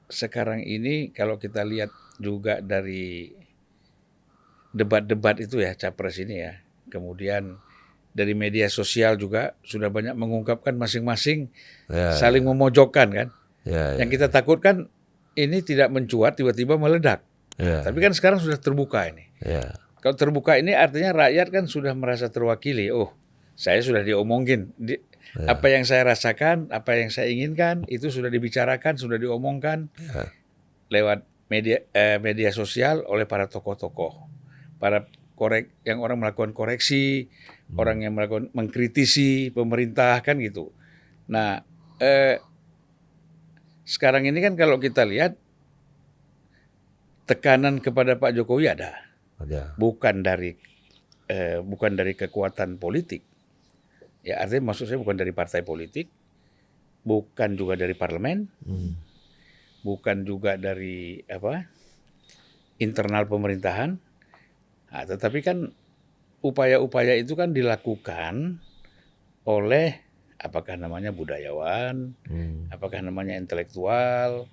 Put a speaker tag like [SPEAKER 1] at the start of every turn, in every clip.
[SPEAKER 1] sekarang ini kalau kita lihat juga dari debat-debat itu ya, capres ini ya, kemudian dari media sosial juga sudah banyak mengungkapkan masing-masing
[SPEAKER 2] Ya,
[SPEAKER 1] saling
[SPEAKER 2] ya,
[SPEAKER 1] memojokkan kan.
[SPEAKER 2] ya,
[SPEAKER 1] Yang
[SPEAKER 2] ya,
[SPEAKER 1] kita takutkan ini tidak mencuat tiba-tiba meledak. Nah, tapi
[SPEAKER 2] ya,
[SPEAKER 1] kan sekarang sudah terbuka ini.
[SPEAKER 2] ya,
[SPEAKER 1] Kalau terbuka ini artinya rakyat kan sudah merasa terwakili. Oh, saya sudah diomongin. Apa
[SPEAKER 2] ya,
[SPEAKER 1] yang saya rasakan, apa yang saya inginkan, itu sudah dibicarakan, sudah diomongkan
[SPEAKER 2] ya,
[SPEAKER 1] lewat media sosial oleh para tokoh-tokoh, para yang orang melakukan koreksi, orang yang melakukan mengkritisi pemerintah kan gitu. Nah, sekarang ini kan kalau kita lihat tekanan kepada Pak Jokowi ada,
[SPEAKER 2] ada.
[SPEAKER 1] bukan dari bukan dari kekuatan politik. Ya artinya maksud saya bukan dari partai politik, bukan juga dari parlemen,
[SPEAKER 2] Hmm.
[SPEAKER 1] bukan juga dari internal pemerintahan. Nah, tetapi kan upaya-upaya itu kan dilakukan oleh apakah namanya budayawan,
[SPEAKER 2] Hmm.
[SPEAKER 1] apakah namanya intelektual,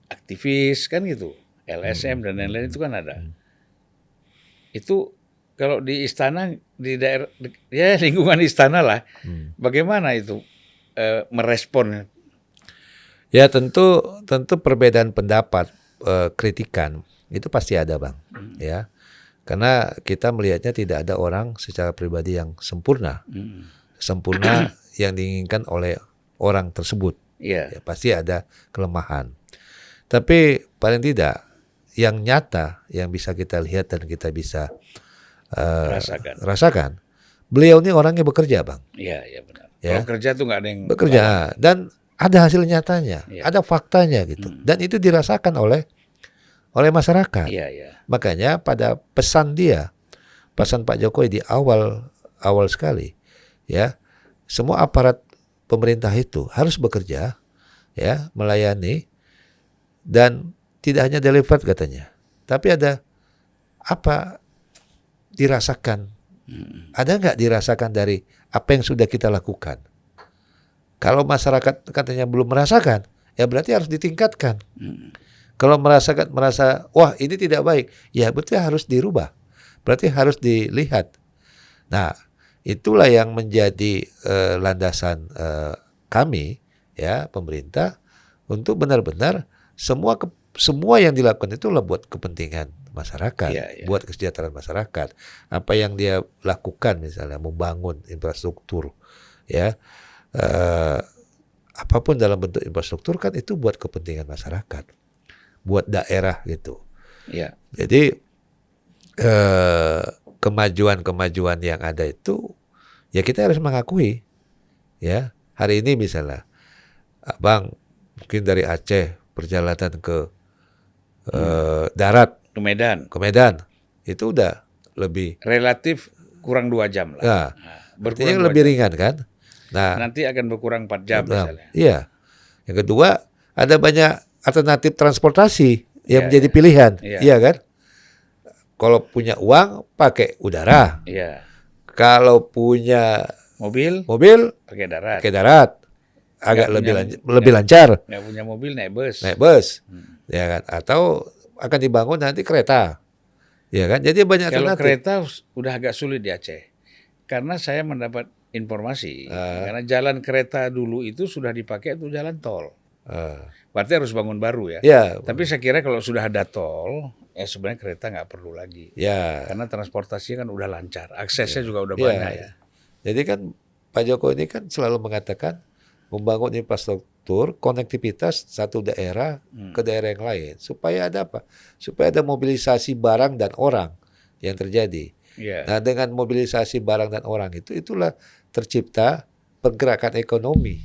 [SPEAKER 1] aktivis kan gitu, LSM
[SPEAKER 2] Hmm.
[SPEAKER 1] dan lain-lain itu kan ada.
[SPEAKER 2] Hmm.
[SPEAKER 1] Itu kalau di istana di daerah ya lingkungan istana lah,
[SPEAKER 2] Hmm.
[SPEAKER 1] bagaimana itu merespon?
[SPEAKER 2] Ya tentu perbedaan pendapat, kritikan itu pasti ada, Bang. Ya, karena kita melihatnya tidak ada orang secara pribadi yang sempurna, yang diinginkan oleh orang tersebut.
[SPEAKER 1] Ya,
[SPEAKER 2] Ya, pasti ada kelemahan. Tapi paling tidak yang nyata yang bisa kita lihat dan kita bisa
[SPEAKER 1] rasakan.
[SPEAKER 2] rasakan, beliau ini orangnya bekerja, Bang.
[SPEAKER 1] Iya, ya benar. Kalau
[SPEAKER 2] Ya,
[SPEAKER 1] kerja tuh nggak ada yang bawah.
[SPEAKER 2] bekerja dan ada hasil nyatanya,
[SPEAKER 1] Iya,
[SPEAKER 2] ada faktanya gitu. Dan itu dirasakan oleh masyarakat.
[SPEAKER 1] iya, iya.
[SPEAKER 2] Makanya pada pesan Pak Jokowi di awal sekali, ya, semua aparat pemerintah itu harus bekerja, ya, melayani dan tidak hanya delivered katanya, tapi ada apa dirasakan. Ada nggak dirasakan dari apa yang sudah kita lakukan? Kalau masyarakat katanya belum merasakan, ya berarti harus ditingkatkan. Kalau merasa wah ini tidak baik, ya berarti harus dirubah. Berarti harus dilihat. Nah, itulah yang menjadi landasan kami, ya, pemerintah untuk benar-benar semua yang dilakukan itulah buat kepentingan masyarakat,
[SPEAKER 1] Iya, iya.
[SPEAKER 2] buat kesejahteraan masyarakat. Apa yang dia lakukan misalnya membangun infrastruktur, ya, apapun dalam bentuk infrastruktur kan itu buat kepentingan masyarakat, buat daerah gitu.
[SPEAKER 1] Iya.
[SPEAKER 2] Jadi kemajuan-kemajuan yang ada itu ya kita harus mengakui, ya. Hari ini misalnya Abang mungkin dari Aceh perjalanan ke darat
[SPEAKER 1] Ke Medan.
[SPEAKER 2] ke Medan itu udah lebih,
[SPEAKER 1] Relatif kurang 2 jam lah.
[SPEAKER 2] nah,
[SPEAKER 1] Berkurang
[SPEAKER 2] artinya
[SPEAKER 1] 2
[SPEAKER 2] lebih
[SPEAKER 1] jam.
[SPEAKER 2] ringan kan. Nah,
[SPEAKER 1] Nanti akan berkurang 4 jam misalnya.
[SPEAKER 2] iya. Yang kedua ada banyak alternatif transportasi yang
[SPEAKER 1] Iya,
[SPEAKER 2] menjadi
[SPEAKER 1] iya.
[SPEAKER 2] pilihan,
[SPEAKER 1] Iya.
[SPEAKER 2] iya kan? Kalau punya uang pakai udara,
[SPEAKER 1] Iya.
[SPEAKER 2] kalau punya
[SPEAKER 1] Mobil
[SPEAKER 2] mobil
[SPEAKER 1] pakai darat.
[SPEAKER 2] pakai darat, agak lebih lancar
[SPEAKER 1] Nggak punya mobil naik bus.
[SPEAKER 2] naik bus, ya kan? Atau akan dibangun nanti kereta, ya kan? Jadi banyak
[SPEAKER 1] Kalau
[SPEAKER 2] alternatif.
[SPEAKER 1] kereta udah agak sulit di Aceh. Karena saya mendapat informasi, karena jalan kereta dulu itu sudah dipakai untuk jalan tol. Berarti harus bangun baru ya.
[SPEAKER 2] Ya,
[SPEAKER 1] Tapi saya kira kalau sudah ada tol, ya sebenarnya kereta nggak perlu lagi.
[SPEAKER 2] ya,
[SPEAKER 1] Karena transportasinya kan udah lancar, aksesnya juga udah
[SPEAKER 2] ya.
[SPEAKER 1] banyak ya.
[SPEAKER 2] Jadi kan Pak Jokowi ini kan selalu mengatakan membangun infrastruktur, konektivitas satu daerah ke daerah yang lain. Supaya ada apa? Supaya ada mobilisasi barang dan orang yang terjadi.
[SPEAKER 1] Iya.
[SPEAKER 2] Nah, dengan mobilisasi barang dan orang itulah tercipta pergerakan ekonomi.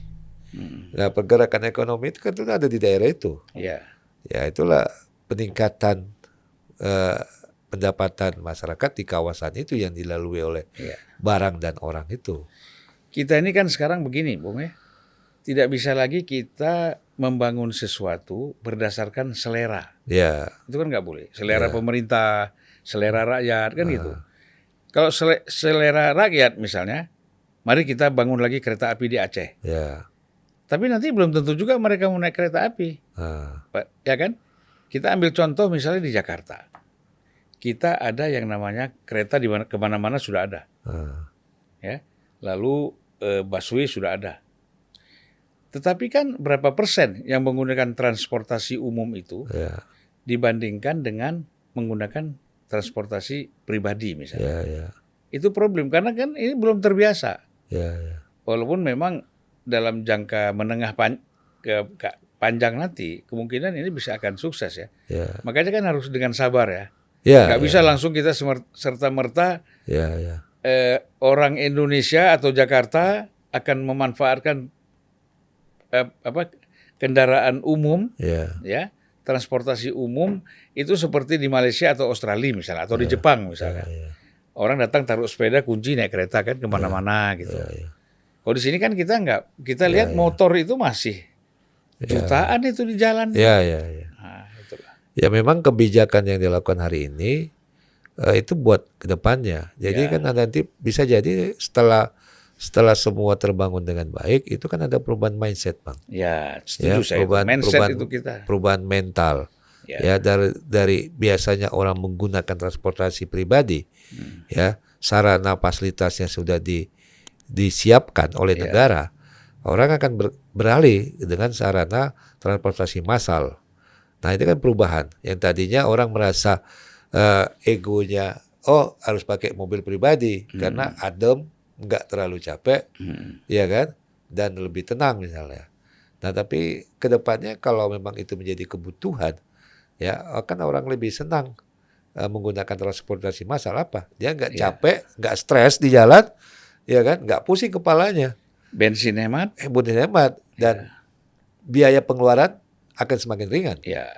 [SPEAKER 2] Nah, pergerakan ekonomi itu kan itu ada di daerah itu.
[SPEAKER 1] Iya.
[SPEAKER 2] Ya, itulah peningkatan pendapatan masyarakat di kawasan itu yang dilalui oleh barang dan orang itu.
[SPEAKER 1] Kita ini kan sekarang begini, Bung ya. Tidak bisa lagi kita membangun sesuatu berdasarkan selera.
[SPEAKER 2] Ya.
[SPEAKER 1] Itu kan nggak boleh. Selera pemerintah, selera rakyat kan gitu. Kalau selera rakyat misalnya, mari kita bangun lagi kereta api di Aceh.
[SPEAKER 2] Ya.
[SPEAKER 1] Tapi nanti belum tentu juga mereka mau naik kereta api, Pak, ya kan? Kita ambil contoh misalnya di Jakarta. Kita ada yang namanya kereta di mana kemana-mana sudah ada, ya. Lalu busway sudah ada. Tetapi kan berapa persen yang menggunakan transportasi umum itu
[SPEAKER 2] Ya,
[SPEAKER 1] dibandingkan dengan menggunakan transportasi pribadi misalnya.
[SPEAKER 2] ya,
[SPEAKER 1] Itu problem karena kan ini belum terbiasa.
[SPEAKER 2] ya, ya.
[SPEAKER 1] Walaupun memang dalam jangka menengah panjang nanti kemungkinan ini bisa akan sukses ya.
[SPEAKER 2] Ya,
[SPEAKER 1] Makanya kan harus dengan sabar ya.
[SPEAKER 2] ya,
[SPEAKER 1] Nggak bisa langsung kita serta-merta
[SPEAKER 2] ya, ya,
[SPEAKER 1] orang Indonesia atau Jakarta akan memanfaatkan kendaraan umum, ya, transportasi umum itu seperti di Malaysia atau Australia misalnya, atau di Jepang misalnya. Orang datang taruh sepeda, kunci naik kereta kan kemana-mana gitu. Kalau di sini kan kita nggak, kita lihat motor itu masih jutaan itu di jalan.
[SPEAKER 2] Ya, ya, ya.
[SPEAKER 1] Nah, itulah.
[SPEAKER 2] Ya memang kebijakan yang dilakukan hari ini itu buat kedepannya. Jadi kan nanti bisa jadi setelah semua terbangun dengan baik, itu kan ada perubahan mindset, Bang.
[SPEAKER 1] Ya, setuju saya. Mindset itu kita.
[SPEAKER 2] Perubahan mental. Ya, dari biasanya orang menggunakan transportasi pribadi, ya, sarana fasilitasnya sudah disiapkan oleh negara, orang akan beralih dengan sarana transportasi massal. Nah, itu kan perubahan. Yang tadinya orang merasa egonya, harus pakai mobil pribadi karena adem, nggak terlalu capek, ya kan, dan lebih tenang misalnya. Nah, tapi kedepannya kalau memang itu menjadi kebutuhan, ya akan orang lebih senang menggunakan transportasi massal. Apa? Dia nggak capek, nggak stres di jalan, ya kan, nggak pusing kepalanya.
[SPEAKER 1] Bensin hemat.
[SPEAKER 2] Bensin hemat dan biaya pengeluaran akan semakin ringan.
[SPEAKER 1] Ya.